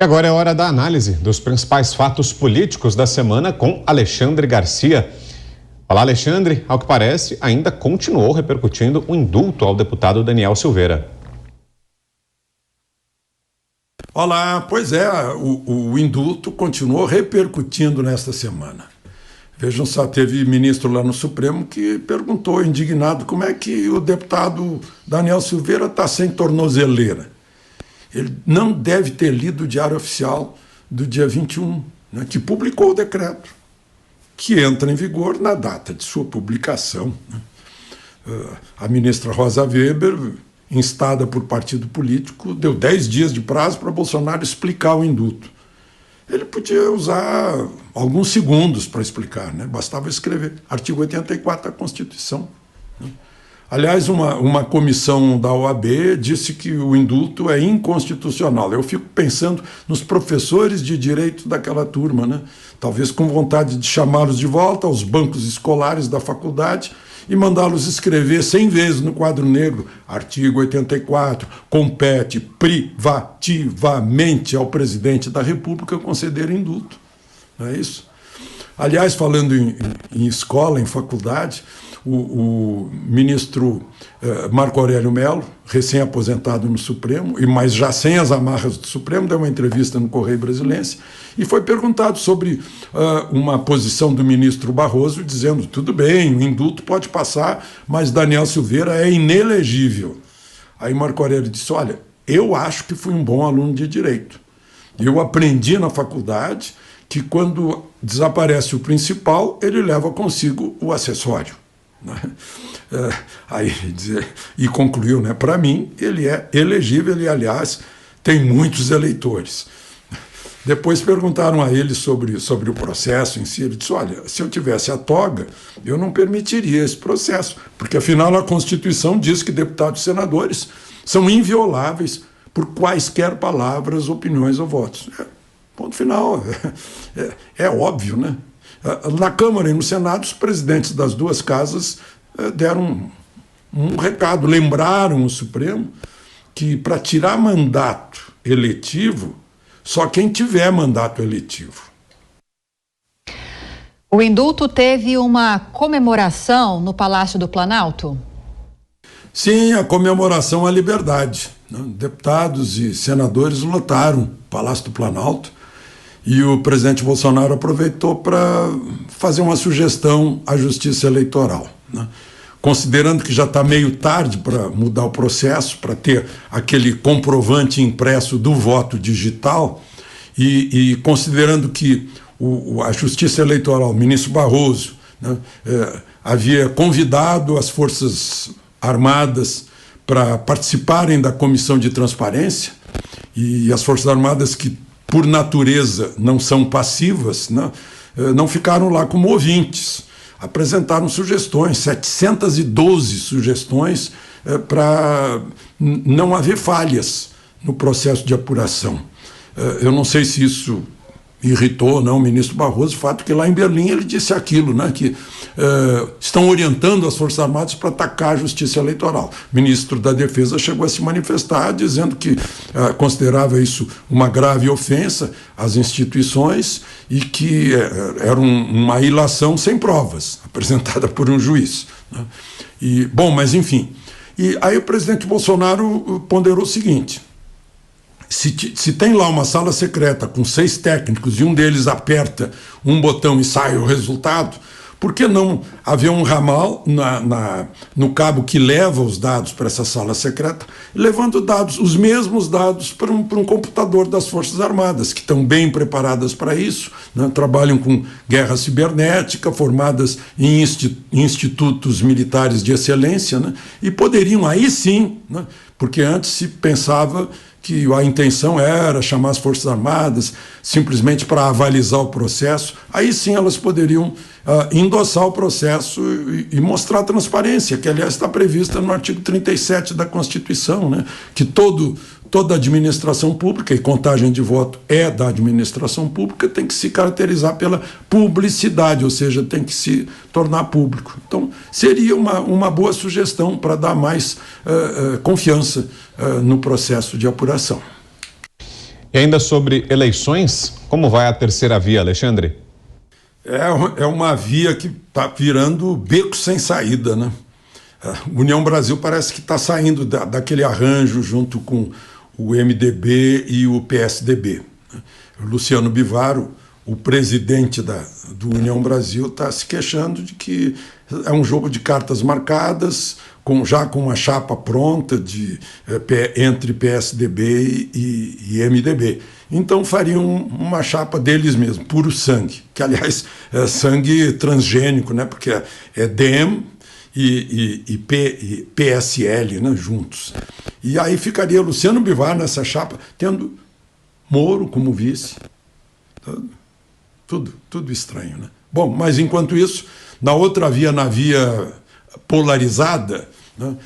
Agora é hora da análise dos principais fatos políticos da semana com Alexandre Garcia. Olá, Alexandre. Ao que parece, ainda continuou repercutindo o indulto ao deputado Daniel Silveira. Olá, pois é, o indulto continuou repercutindo nesta semana. Vejam só, teve ministro lá no Supremo que perguntou, indignado, como é que o deputado Daniel Silveira está sem tornozeleira. Ele não deve ter lido o Diário Oficial do dia 21, né, que publicou o decreto, que entra em vigor na data de sua publicação. A ministra Rosa Weber, instada por partido político, deu 10 dias de prazo para Bolsonaro explicar o indulto. Ele podia usar alguns segundos para explicar, né? Bastava escrever. Artigo 84 da Constituição. Aliás, uma comissão da OAB disse que o indulto é inconstitucional. Eu fico pensando nos professores de direito daquela turma, né? Talvez com vontade de chamá-los de volta aos bancos escolares da faculdade e mandá-los escrever 100 vezes no quadro negro, artigo 84, compete privativamente ao presidente da República conceder indulto. Não é isso? Aliás, falando em escola, em faculdade, o ministro Marco Aurélio Mello, recém-aposentado no Supremo, mas já sem as amarras do Supremo, deu uma entrevista no Correio Brasilense e foi perguntado sobre uma posição do ministro Barroso, dizendo, tudo bem, o indulto pode passar, mas Daniel Silveira é inelegível. Aí Marco Aurélio disse, olha, eu acho que fui um bom aluno de direito. Eu aprendi na faculdade que quando desaparece o principal, ele leva consigo o acessório. Aí, e concluiu, né? Para mim, ele é elegível e, aliás, tem muitos eleitores. Depois perguntaram a ele sobre o processo em si. Ele disse, olha, se eu tivesse a toga, eu não permitiria esse processo, porque, afinal, a Constituição diz que deputados e senadores são invioláveis por quaisquer palavras, opiniões ou votos. Ponto final. É óbvio, né? Na Câmara e no Senado, os presidentes das duas casas deram um recado, lembraram o Supremo que para tirar mandato eletivo, só quem tiver mandato eletivo. O indulto teve uma comemoração no Palácio do Planalto? Sim, a comemoração à liberdade. Deputados e senadores lotaram o Palácio do Planalto. E o presidente Bolsonaro aproveitou para fazer uma sugestão à Justiça Eleitoral, né? Considerando que já está meio tarde para mudar o processo, para ter aquele comprovante impresso do voto digital, e considerando que a Justiça Eleitoral, o ministro Barroso, né, havia convidado as Forças Armadas para participarem da Comissão de Transparência, e as Forças Armadas que por natureza não são passivas, né? Não ficaram lá como ouvintes. Apresentaram sugestões, 712 sugestões para não haver falhas no processo de apuração. Eu não sei se isso irritou ou não o ministro Barroso, o fato que lá em Berlim ele disse aquilo, né, que estão orientando as Forças Armadas para atacar a Justiça Eleitoral. O ministro da Defesa chegou a se manifestar dizendo que considerava isso uma grave ofensa às instituições e que era uma ilação sem provas, apresentada por um juiz, né? Bom, mas enfim. E aí o presidente Bolsonaro ponderou o seguinte: se tem lá uma sala secreta com 6 técnicos e um deles aperta um botão e sai o resultado, por que não haver um ramal no cabo que leva os dados para essa sala secreta, levando dados, os mesmos dados para um computador das Forças Armadas, que estão bem preparadas para isso, né? Trabalham com guerra cibernética, formadas em institutos militares de excelência, né? E poderiam aí sim, né? Porque antes se pensava que a intenção era chamar as Forças Armadas simplesmente para avalizar o processo, aí sim elas poderiam endossar o processo e mostrar a transparência, que aliás está prevista no artigo 37 da Constituição, né? Que toda administração pública, e contagem de voto é da administração pública, tem que se caracterizar pela publicidade, ou seja, tem que se tornar público. Então, seria uma boa sugestão para dar mais confiança no processo de apuração. E ainda sobre eleições, como vai a terceira via, Alexandre? É uma via que está virando beco sem saída, né? A União Brasil parece que está saindo daquele arranjo junto com o MDB e o PSDB. O Luciano Bivar, o presidente do União Brasil, está se queixando de que é um jogo de cartas marcadas, já com uma chapa pronta entre PSDB e MDB. Então fariam uma chapa deles mesmos, puro sangue, que aliás é sangue transgênico, né? Porque é DEM e PSL, né? Juntos. E aí ficaria Luciano Bivar nessa chapa, tendo Moro como vice. Tudo estranho, né? Bom, mas enquanto isso, na outra via, na via polarizada, né,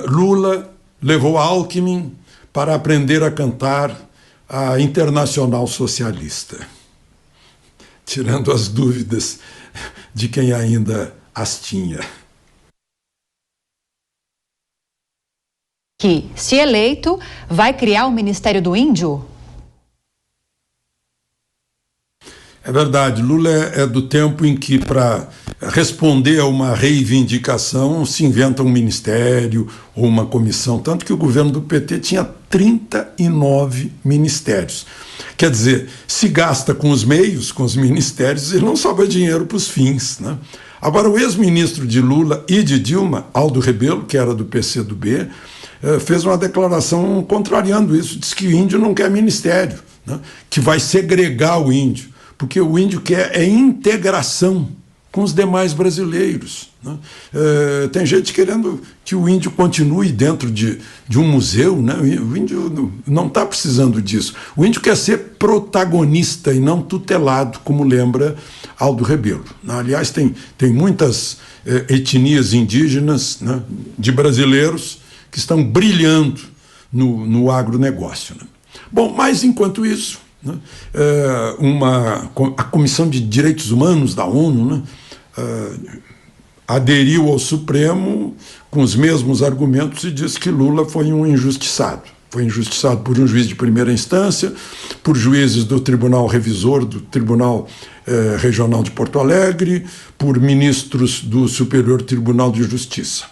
Lula levou Alckmin para aprender a cantar a Internacional Socialista, tirando as dúvidas de quem ainda as tinha. Que, se eleito, vai criar o Ministério do Índio? É verdade, Lula é do tempo em que, para responder a uma reivindicação, se inventa um ministério ou uma comissão, tanto que o governo do PT tinha 39 ministérios. Quer dizer, se gasta com os meios, com os ministérios, e não sobra dinheiro para os fins, né? Agora, o ex-ministro de Lula e de Dilma, Aldo Rebelo, que era do PCdoB, fez uma declaração contrariando isso, disse que o índio não quer ministério, né? Que vai segregar o índio, porque o índio quer integração com os demais brasileiros, né? Tem gente querendo que o índio continue dentro de um museu, né? O índio não está precisando disso. O índio quer ser protagonista e não tutelado, como lembra Aldo Rebelo. Aliás, tem muitas etnias indígenas, né, de brasileiros que estão brilhando no agronegócio, né? Bom, mas enquanto isso, né, a Comissão de Direitos Humanos da ONU, né, aderiu ao Supremo com os mesmos argumentos e disse que Lula foi um injustiçado. Foi injustiçado por um juiz de primeira instância, por juízes do Tribunal Revisor, do Tribunal Regional de Porto Alegre, por ministros do Superior Tribunal de Justiça.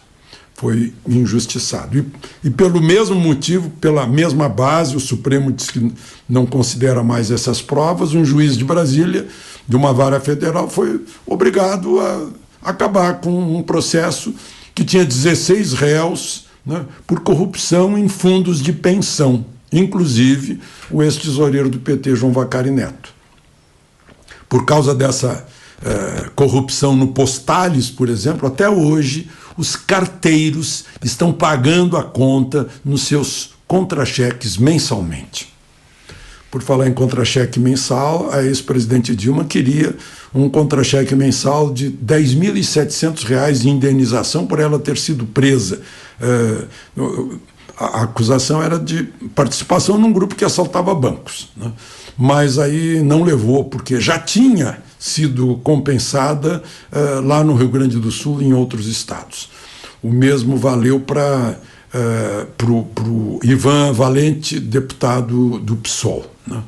Foi injustiçado. E pelo mesmo motivo, pela mesma base, o Supremo diz que não considera mais essas provas, um juiz de Brasília, de uma vara federal, foi obrigado a acabar com um processo que tinha 16 réus, né, por corrupção em fundos de pensão, inclusive o ex-tesoureiro do PT, João Vacari Neto. Por causa dessa corrupção no Postales, por exemplo, até hoje os carteiros estão pagando a conta nos seus contra-cheques mensalmente. Por falar em contra-cheque mensal, a ex-presidente Dilma queria um contra-cheque mensal de R$ 10.700 de indenização por ela ter sido presa. A acusação era de participação num grupo que assaltava bancos, né? Mas aí não levou, porque já tinha sido compensada lá no Rio Grande do Sul e em outros estados. O mesmo valeu para o Ivan Valente, deputado do PSOL, né?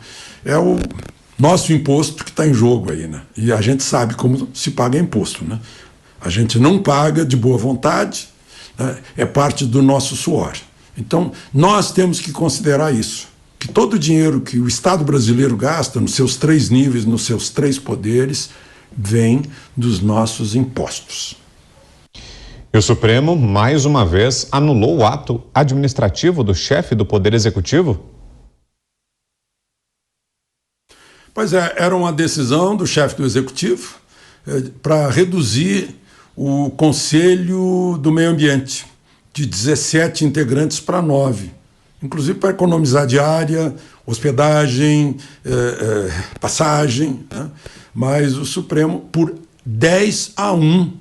É o nosso imposto que está em jogo aí, né? E a gente sabe como se paga imposto, né? A gente não paga de boa vontade, né? É parte do nosso suor. Então, nós temos que considerar isso, que todo o dinheiro que o Estado brasileiro gasta nos seus 3 níveis, nos seus 3 poderes, vem dos nossos impostos. E o Supremo, mais uma vez, anulou o ato administrativo do chefe do Poder Executivo? Pois é, era uma decisão do chefe do Executivo para reduzir o Conselho do Meio Ambiente de 17 integrantes para 9. Inclusive para economizar diária, hospedagem, passagem, né? Mas o Supremo, por 10-1,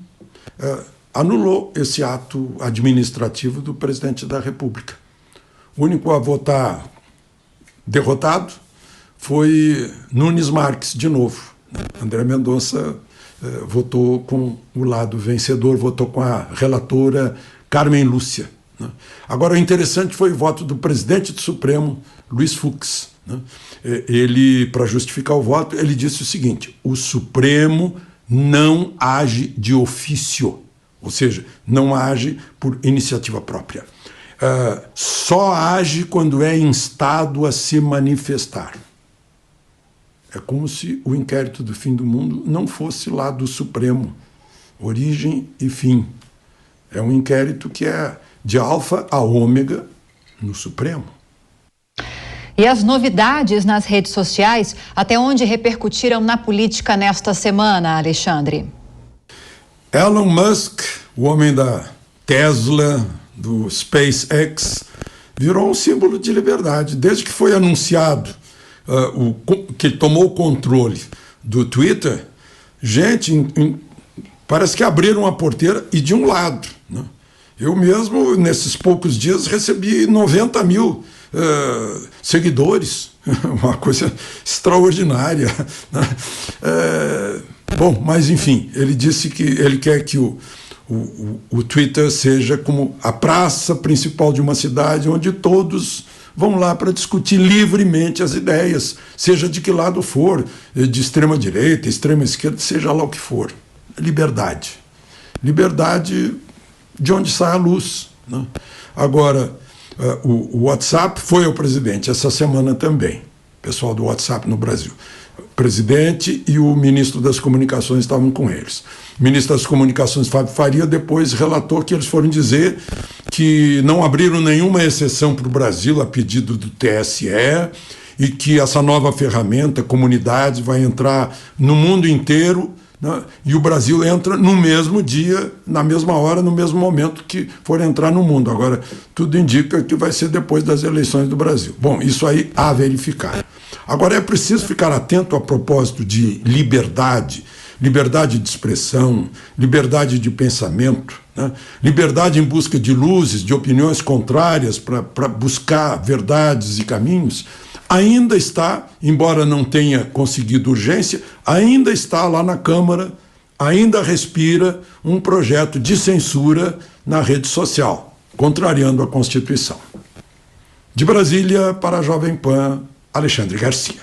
anulou esse ato administrativo do presidente da República. O único a votar derrotado foi Nunes Marques, de novo, né? André Mendonça votou com o lado vencedor, votou com a relatora Carmen Lúcia, né? Agora, o interessante foi o voto do presidente do Supremo, Luiz Fux, né? ele, para justificar o voto, ele disse o seguinte: o Supremo não age de ofício, ou seja, não age por iniciativa própria. Só age quando é instado a se manifestar. É como se o inquérito do fim do mundo não fosse lá do Supremo. Origem e fim. É um inquérito que é de alfa a ômega no Supremo. E as novidades nas redes sociais, até onde repercutiram na política nesta semana, Alexandre? Elon Musk, o homem da Tesla, do SpaceX, virou um símbolo de liberdade. Desde que foi anunciado que tomou o controle do Twitter, gente, parece que abriram a porteira e de um lado, né? Eu mesmo, nesses poucos dias, recebi 90 mil seguidores, uma coisa extraordinária, né? Bom, mas enfim, ele disse que ele quer que o Twitter seja como a praça principal de uma cidade onde todos vão lá para discutir livremente as ideias, seja de que lado for, de extrema direita, extrema esquerda, seja lá o que for. Liberdade. Liberdade de onde sai a luz, né? Agora, o WhatsApp foi ao presidente essa semana também, pessoal do WhatsApp no Brasil. O presidente e o ministro das Comunicações estavam com eles. O ministro das Comunicações, Fábio Faria, depois relatou que eles foram dizer que não abriram nenhuma exceção para o Brasil a pedido do TSE e que essa nova ferramenta, comunidade, vai entrar no mundo inteiro, né? E o Brasil entra no mesmo dia, na mesma hora, no mesmo momento que for entrar no mundo. Agora, tudo indica que vai ser depois das eleições do Brasil. Bom, isso aí a verificar. Agora, é preciso ficar atento a propósito de liberdade, liberdade de expressão, liberdade de pensamento, né? Liberdade em busca de luzes, de opiniões contrárias para buscar verdades e caminhos. Ainda está, embora não tenha conseguido urgência, ainda está lá na Câmara, ainda respira um projeto de censura na rede social, contrariando a Constituição. De Brasília, para a Jovem Pan, Alexandre Garcia.